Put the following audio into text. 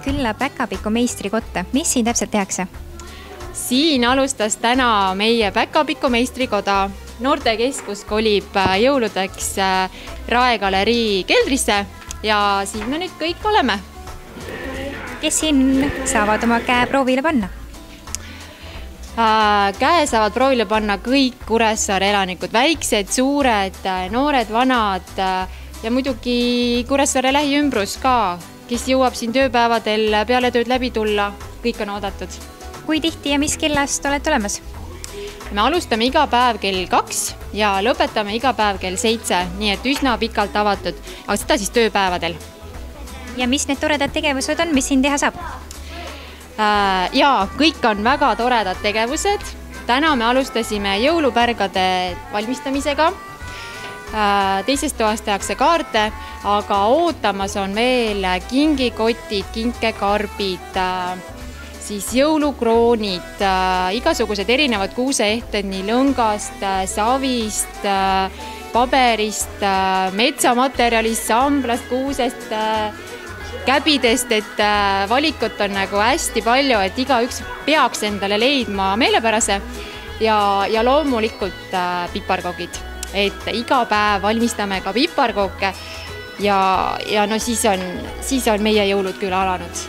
külla Päkapiku meistrikotta. Mis siin täpselt tehakse? Siin alustas täna meie Päkapiku meistrikoda. Noortekeskus kolib jõuludeks Rae galerii keldrisse ja siin me nüüd kõik oleme. Kes siin saavad oma käe proovile panna? Käe saavad proovile panna kõik Kuressaare elanikud, väiksed, suured, noored, vanad ja muidugi Kuressaare lähiümbrus ka, kes jõuab siin tööpäevadel peale tööd läbi tulla, kõik on oodatud. Kui tihti ja mis kellast olete olemas? Me alustame iga päev kell 2 ja lõpetame iga päev kell 7, nii et üsna pikalt avatud, aga seda siis tööpäevadel. Ja mis need toredad tegevused on, mis siin teha saab? Jaa, kõik on väga toredad tegevused. Täna me alustasime jõulupärgade valmistamisega. Teisest toast tehakse kaarte, aga ootamas on veel kingikotid, kinkekarbid, siis jõulukroonid, igasugused erinevad kuuseehted nii lõngast, savist, paberist, metsamaterjalist, samblast, kuusest, käbidest, et valikut on nagu hästi palju, et igaüks peaks endale leidma meelepärase ja loomulikult piparkoogid, et iga päev valmistame ka piparkooke ja no siis on meie jõulud küll alanud.